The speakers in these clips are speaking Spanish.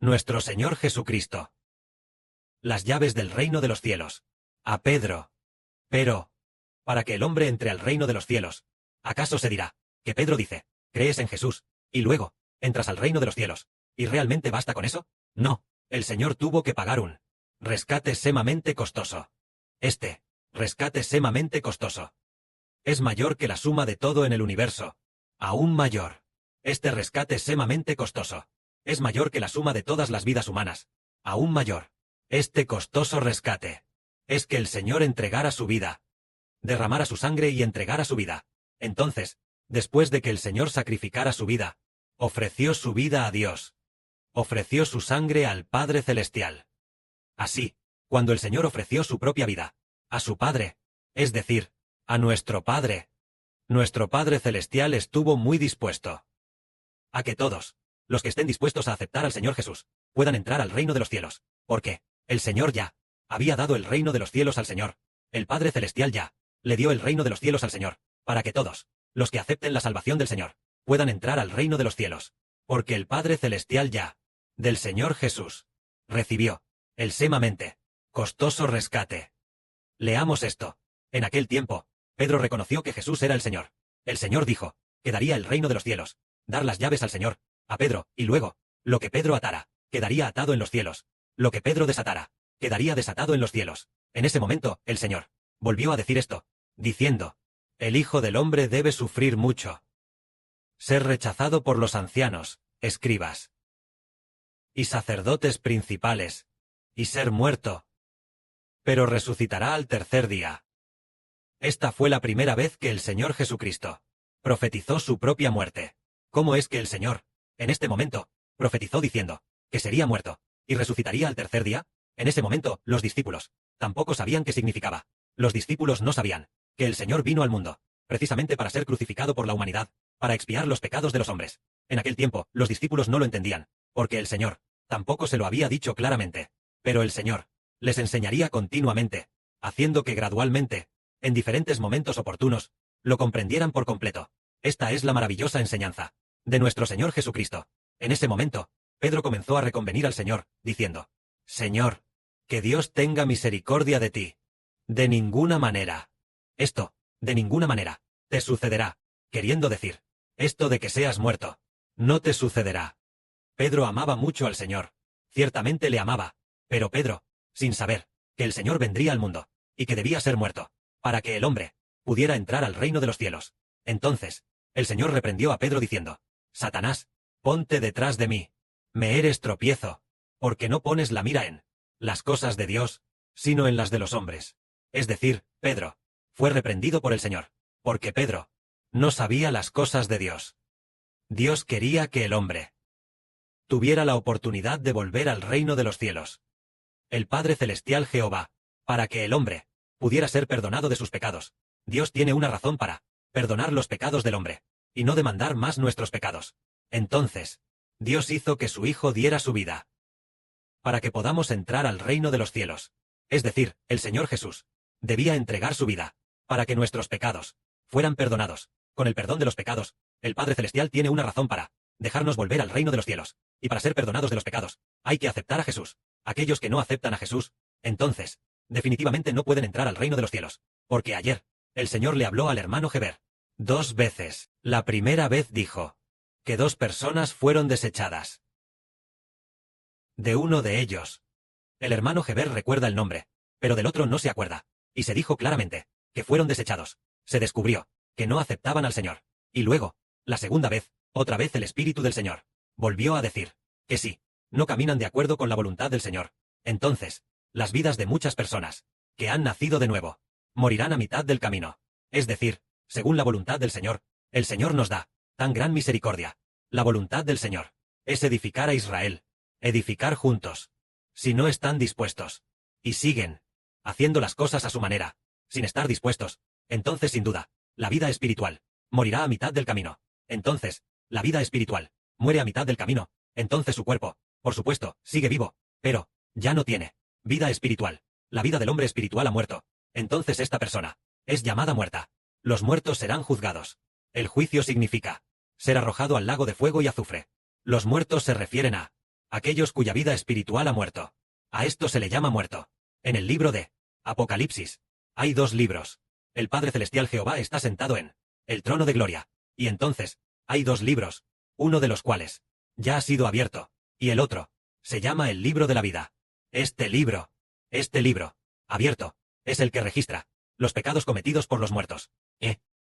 nuestro Señor Jesucristo. Las llaves del reino de los cielos. A Pedro. Pero, para que el hombre entre al reino de los cielos, ¿acaso se dirá que Pedro dice, crees en Jesús, y luego, entras al reino de los cielos, y realmente basta con eso? No, el Señor tuvo que pagar un rescate sumamente costoso. Este rescate sumamente costoso es mayor que la suma de todo en el universo. Aún mayor. Este rescate sumamente costoso es mayor que la suma de todas las vidas humanas. Aún mayor. Este costoso rescate es que el Señor entregara su vida, derramara su sangre y entregara su vida. Entonces, después de que el Señor sacrificara su vida, ofreció su vida a Dios. Ofreció su sangre al Padre Celestial. Así, cuando el Señor ofreció su propia vida a su Padre, es decir, a nuestro Padre Celestial estuvo muy dispuesto a que todos, los que estén dispuestos a aceptar al Señor Jesús, puedan entrar al reino de los cielos, porque el Señor ya había dado el reino de los cielos al Señor. El Padre Celestial ya le dio el reino de los cielos al Señor, para que todos, los que acepten la salvación del Señor, puedan entrar al reino de los cielos, porque el Padre Celestial ya, del Señor Jesús, recibió el sumamente costoso rescate. Leamos esto. En aquel tiempo, Pedro reconoció que Jesús era el Señor. El Señor dijo que daría el reino de los cielos, dar las llaves al Señor, a Pedro, y luego, lo que Pedro atara, quedaría atado en los cielos. Lo que Pedro desatara, quedaría desatado en los cielos. En ese momento, el Señor volvió a decir esto, diciendo, el Hijo del Hombre debe sufrir mucho, ser rechazado por los ancianos, escribas y sacerdotes principales, y ser muerto, pero resucitará al tercer día. Esta fue la primera vez que el Señor Jesucristo profetizó su propia muerte. ¿Cómo es que el Señor, en este momento, profetizó diciendo que sería muerto y resucitaría al tercer día? En ese momento, los discípulos tampoco sabían qué significaba. Los discípulos no sabían que el Señor vino al mundo, precisamente para ser crucificado por la humanidad, para expiar los pecados de los hombres. En aquel tiempo, los discípulos no lo entendían, porque el Señor tampoco se lo había dicho claramente. Pero el Señor les enseñaría continuamente, haciendo que gradualmente, en diferentes momentos oportunos, lo comprendieran por completo. Esta es la maravillosa enseñanza de nuestro Señor Jesucristo. En ese momento, Pedro comenzó a reconvenir al Señor, diciendo, Señor, que Dios tenga misericordia de ti. De ninguna manera. Esto, de ninguna manera, te sucederá, queriendo decir, esto de que seas muerto, no te sucederá. Pedro amaba mucho al Señor, ciertamente le amaba, pero Pedro, sin saber que el Señor vendría al mundo, y que debía ser muerto, para que el hombre pudiera entrar al reino de los cielos. Entonces, el Señor reprendió a Pedro diciendo, Satanás, ponte detrás de mí, me eres tropiezo, porque no pones la mira en las cosas de Dios, sino en las de los hombres. Es decir, Pedro fue reprendido por el Señor, porque Pedro no sabía las cosas de Dios. Dios quería que el hombre tuviera la oportunidad de volver al reino de los cielos. El Padre Celestial Jehová, para que el hombre pudiera ser perdonado de sus pecados. Dios tiene una razón para perdonar los pecados del hombre, y no demandar más nuestros pecados. Entonces, Dios hizo que su Hijo diera su vida, para que podamos entrar al reino de los cielos. Es decir, el Señor Jesús debía entregar su vida, para que nuestros pecados fueran perdonados. Con el perdón de los pecados, el Padre Celestial tiene una razón para dejarnos volver al reino de los cielos, y para ser perdonados de los pecados, hay que aceptar a Jesús. Aquellos que no aceptan a Jesús, entonces, definitivamente no pueden entrar al reino de los cielos, porque ayer, el Señor le habló al hermano Heber 2 veces. La primera vez dijo que 2 personas fueron desechadas. De uno de ellos, el hermano Heber recuerda el nombre, pero del otro no se acuerda, y se dijo claramente que fueron desechados. Se descubrió que no aceptaban al Señor, y luego, la segunda vez, otra vez el Espíritu del Señor volvió a decir que sí, no caminan de acuerdo con la voluntad del Señor. Entonces, las vidas de muchas personas que han nacido de nuevo morirán a mitad del camino. Es decir, según la voluntad del Señor, el Señor nos da tan gran misericordia. La voluntad del Señor es edificar a Israel, edificar juntos. Si no están dispuestos y siguen haciendo las cosas a su manera, sin estar dispuestos, entonces sin duda, la vida espiritual morirá a mitad del camino. Entonces, la vida espiritual muere a mitad del camino. Entonces su cuerpo, por supuesto, sigue vivo, pero ya no tiene vida espiritual. La vida del hombre espiritual ha muerto. Entonces esta persona es llamada muerta. Los muertos serán juzgados. El juicio significa ser arrojado al lago de fuego y azufre. Los muertos se refieren a aquellos cuya vida espiritual ha muerto. A esto se le llama muerto. En el libro de Apocalipsis hay 2 libros. El Padre Celestial Jehová está sentado en el trono de gloria, y entonces hay 2 libros, uno de los cuales ya ha sido abierto, y el otro se llama el libro de la vida. Este libro, abierto, es el que registra los pecados cometidos por los muertos.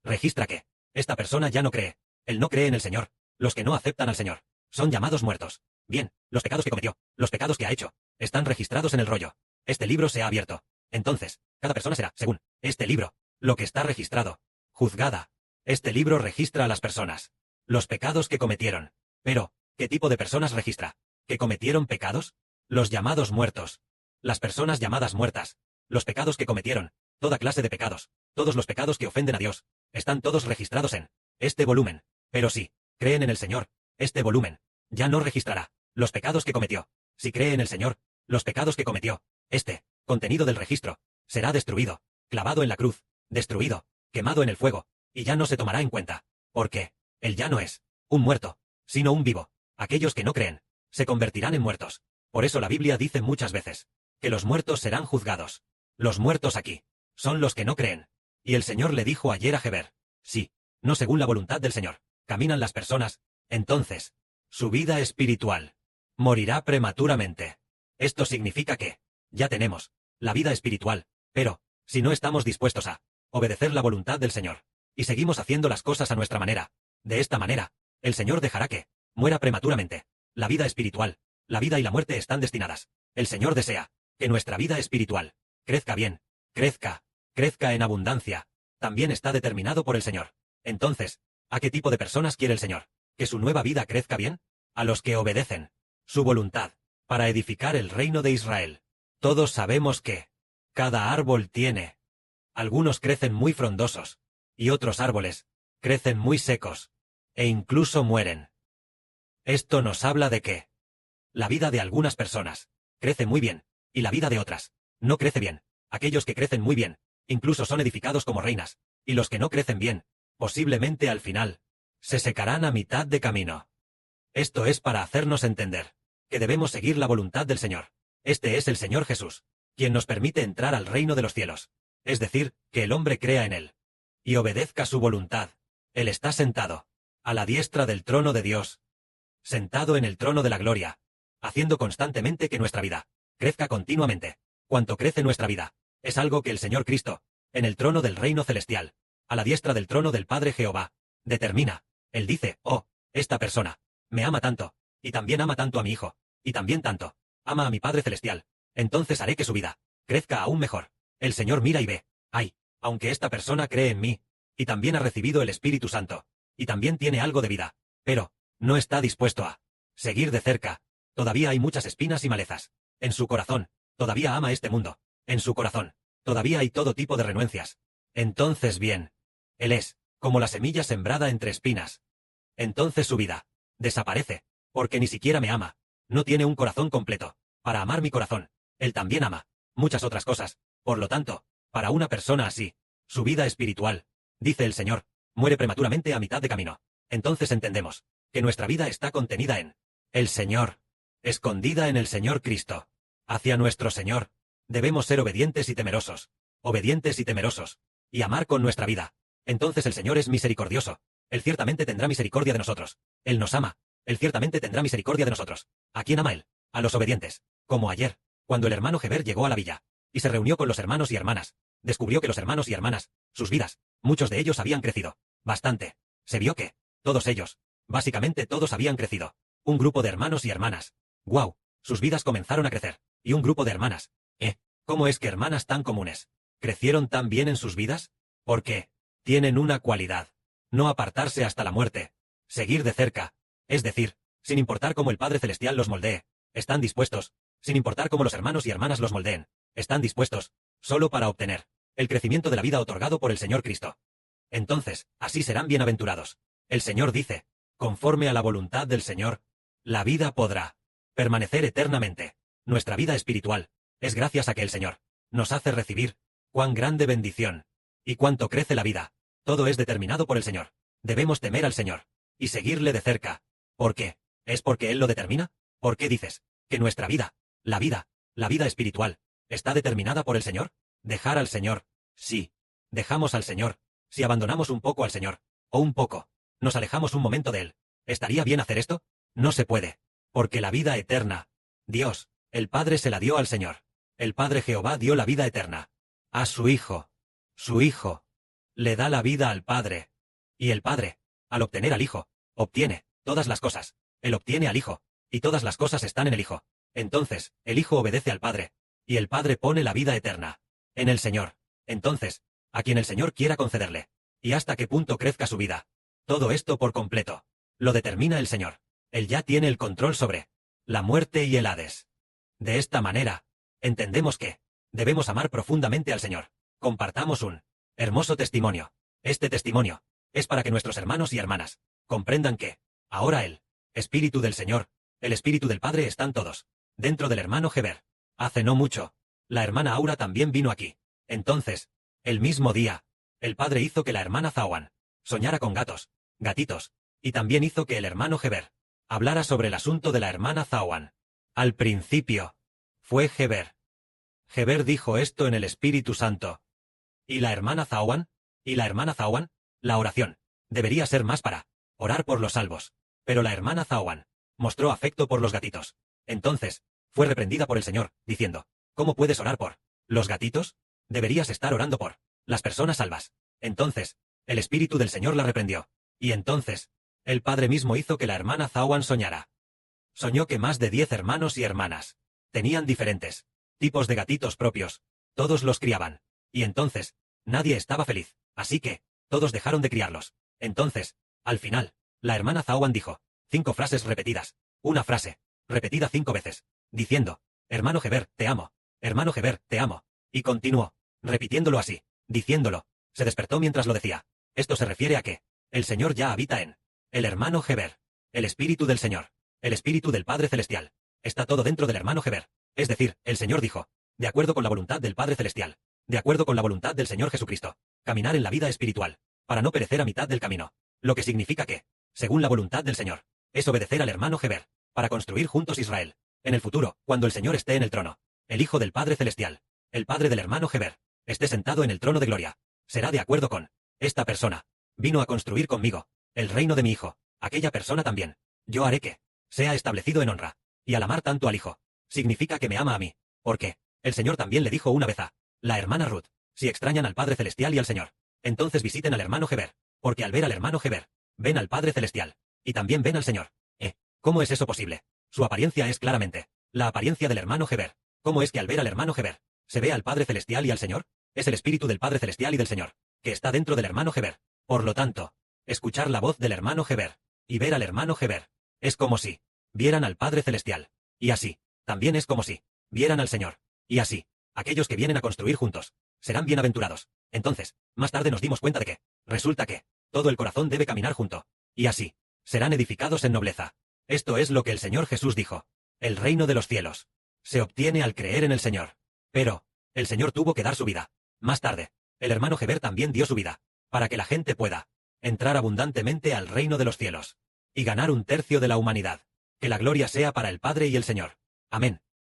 Registra que esta persona ya no cree. Él no cree en el Señor. Los que no aceptan al Señor son llamados muertos. Bien, los pecados que cometió, los pecados que ha hecho, están registrados en el rollo. Este libro se ha abierto. Entonces, cada persona será, según este libro, lo que está registrado, juzgada. Este libro registra a las personas, los pecados que cometieron. Pero, ¿qué tipo de personas registra? ¿Que cometieron pecados? Los llamados muertos. Las personas llamadas muertas. Los pecados que cometieron. Toda clase de pecados. Todos los pecados que ofenden a Dios. Están todos registrados en este volumen. Pero si creen en el Señor, este volumen ya no registrará los pecados que cometió. Si cree en el Señor, los pecados que cometió, este contenido del registro será destruido, clavado en la cruz, destruido, quemado en el fuego, y ya no se tomará en cuenta. Porque él ya no es un muerto, sino un vivo. Aquellos que no creen se convertirán en muertos. Por eso la Biblia dice muchas veces que los muertos serán juzgados. Los muertos aquí son los que no creen. Y el Señor le dijo ayer a Heber, sí, no según la voluntad del Señor, caminan las personas, entonces, su vida espiritual morirá prematuramente. Esto significa que ya tenemos la vida espiritual, pero, si no estamos dispuestos a obedecer la voluntad del Señor, y seguimos haciendo las cosas a nuestra manera, de esta manera, el Señor dejará que muera prematuramente. La vida espiritual, la vida y la muerte están destinadas. El Señor desea que nuestra vida espiritual crezca bien, crezca en abundancia. También está determinado por el Señor. Entonces, ¿a qué tipo de personas quiere el Señor que su nueva vida crezca bien? A los que obedecen su voluntad para edificar el reino de Israel. Todos sabemos que cada árbol tiene. Algunos crecen muy frondosos, y otros árboles crecen muy secos, e incluso mueren. Esto nos habla de que la vida de algunas personas crece muy bien, y la vida de otras no crece bien. Aquellos que crecen muy bien, incluso son edificados como reinas, y los que no crecen bien, posiblemente al final, se secarán a mitad de camino. Esto es para hacernos entender que debemos seguir la voluntad del Señor. Este es el Señor Jesús, quien nos permite entrar al reino de los cielos. Es decir, que el hombre crea en Él y obedezca su voluntad. Él está sentado a la diestra del trono de Dios, sentado en el trono de la gloria, haciendo constantemente que nuestra vida crezca continuamente. Cuanto crece nuestra vida, es algo que el Señor Cristo, en el trono del reino celestial, a la diestra del trono del Padre Jehová, determina. Él dice, oh, esta persona me ama tanto, y también ama tanto a mi Hijo, y también tanto ama a mi Padre Celestial. Entonces haré que su vida crezca aún mejor. El Señor mira y ve, ay, aunque esta persona cree en mí, y también ha recibido el Espíritu Santo, y también tiene algo de vida, pero no está dispuesto a seguir de cerca. Todavía hay muchas espinas y malezas en su corazón. Todavía ama este mundo. En su corazón todavía hay todo tipo de renuencias. Entonces bien, él es como la semilla sembrada entre espinas. Entonces su vida desaparece, porque ni siquiera me ama. No tiene un corazón completo para amar mi corazón. Él también ama muchas otras cosas. Por lo tanto, para una persona así, su vida espiritual, dice el Señor, muere prematuramente a mitad de camino. Entonces entendemos que nuestra vida está contenida en el Señor, escondida en el Señor Cristo. Hacia nuestro Señor debemos ser obedientes y temerosos, y amar con nuestra vida. Entonces el Señor es misericordioso. Él ciertamente tendrá misericordia de nosotros. Él nos ama. Él ciertamente tendrá misericordia de nosotros. ¿A quién ama Él? A los obedientes. Como ayer, cuando el hermano Heber llegó a la villa y se reunió con los hermanos y hermanas, descubrió que los hermanos y hermanas, sus vidas, muchos de ellos habían crecido bastante. Se vio que todos ellos, básicamente todos habían crecido. Un grupo de hermanos y hermanas. ¡Guau! Sus vidas comenzaron a crecer. Y un grupo de hermanas. ¿Cómo es que hermanas tan comunes crecieron tan bien en sus vidas? Porque tienen una cualidad. No apartarse hasta la muerte. Seguir de cerca. Es decir, sin importar cómo el Padre Celestial los moldee, están dispuestos, sin importar cómo los hermanos y hermanas los moldeen, están dispuestos, solo para obtener el crecimiento de la vida otorgado por el Señor Cristo. Entonces, así serán bienaventurados. El Señor dice, conforme a la voluntad del Señor, la vida podrá permanecer eternamente. Nuestra vida espiritual es gracias a que el Señor nos hace recibir cuán grande bendición y cuánto crece la vida. Todo es determinado por el Señor. Debemos temer al Señor y seguirle de cerca. ¿Por qué? ¿Es porque Él lo determina? ¿Por qué dices que nuestra vida, la vida espiritual, está determinada por el Señor? Dejar al Señor. Sí. Dejamos al Señor. Si abandonamos un poco al Señor, o un poco, nos alejamos un momento de Él, ¿estaría bien hacer esto? No se puede. Porque la vida eterna, Dios, el Padre se la dio al Señor. El Padre Jehová dio la vida eterna a su Hijo. Su Hijo le da la vida al Padre. Y el Padre, al obtener al Hijo, obtiene todas las cosas. Él obtiene al Hijo, y todas las cosas están en el Hijo. Entonces, el Hijo obedece al Padre, y el Padre pone la vida eterna en el Señor. Entonces, a quien el Señor quiera concederle, y hasta qué punto crezca su vida. Todo esto por completo lo determina el Señor. Él ya tiene el control sobre la muerte y el Hades. De esta manera, entendemos que debemos amar profundamente al Señor. Compartamos un hermoso testimonio. Este testimonio es para que nuestros hermanos y hermanas comprendan que, ahora el Espíritu del Señor, el Espíritu del Padre están todos dentro del hermano Heber. Hace no mucho, la hermana Aura también vino aquí. Entonces, el mismo día, el Padre hizo que la hermana Zawan soñara con gatitos, y también hizo que el hermano Heber hablara sobre el asunto de la hermana Zawan. Al principio, fue Heber. Heber dijo esto en el Espíritu Santo. ¿Y la hermana Zawan? ¿Y la hermana Zawan? La oración debería ser más para orar por los salvos. Pero la hermana Zawan mostró afecto por los gatitos. Entonces, fue reprendida por el Señor, diciendo, ¿cómo puedes orar por los gatitos? Deberías estar orando por las personas salvas. Entonces, el Espíritu del Señor la reprendió. Y entonces, el Padre mismo hizo que la hermana Zawan soñara. Soñó que más de 10 hermanos y hermanas tenían diferentes tipos de gatitos propios. Todos los criaban. Y entonces, nadie estaba feliz. Así que, todos dejaron de criarlos. Entonces, al final, la hermana Zawan dijo 5 frases repetidas. Una frase, repetida 5 veces, diciendo, hermano Heber, te amo. Hermano Heber, te amo. Y continuó, repitiéndolo así, diciéndolo. Se despertó mientras lo decía. Esto se refiere a que el Señor ya habita en el hermano Heber. El Espíritu del Señor, el Espíritu del Padre Celestial, está todo dentro del hermano Heber. Es decir, el Señor dijo, de acuerdo con la voluntad del Padre Celestial, de acuerdo con la voluntad del Señor Jesucristo, caminar en la vida espiritual, para no perecer a mitad del camino. Lo que significa que, según la voluntad del Señor, es obedecer al hermano Heber, para construir juntos Israel. En el futuro, cuando el Señor esté en el trono, el Hijo del Padre Celestial, el Padre del hermano Heber, esté sentado en el trono de gloria, será de acuerdo con esta persona. Vino a construir conmigo el reino de mi Hijo. Aquella persona también. Yo haré que sea establecido en honra. Y al amar tanto al Hijo, significa que me ama a mí. Porque el Señor también le dijo una vez a la hermana Ruth, si extrañan al Padre Celestial y al Señor, entonces visiten al hermano Heber. Porque al ver al hermano Heber, ven al Padre Celestial. Y también ven al Señor. ¿Cómo es eso posible? Su apariencia es claramente la apariencia del hermano Heber. ¿Cómo es que al ver al hermano Heber, se ve al Padre Celestial y al Señor? Es el Espíritu del Padre Celestial y del Señor, que está dentro del hermano Heber. Por lo tanto, escuchar la voz del hermano Heber y ver al hermano Heber es como si vieran al Padre Celestial. Y así, también es como si vieran al Señor. Y así, aquellos que vienen a construir juntos serán bienaventurados. Entonces, más tarde nos dimos cuenta de que resulta que todo el corazón debe caminar junto. Y así, serán edificados en nobleza. Esto es lo que el Señor Jesús dijo. El reino de los cielos se obtiene al creer en el Señor. Pero, el Señor tuvo que dar su vida. Más tarde, el hermano Heber también dio su vida, para que la gente pueda entrar abundantemente al reino de los cielos y ganar 1/3 de la humanidad. Que la gloria sea para el Padre y el Señor. Amén.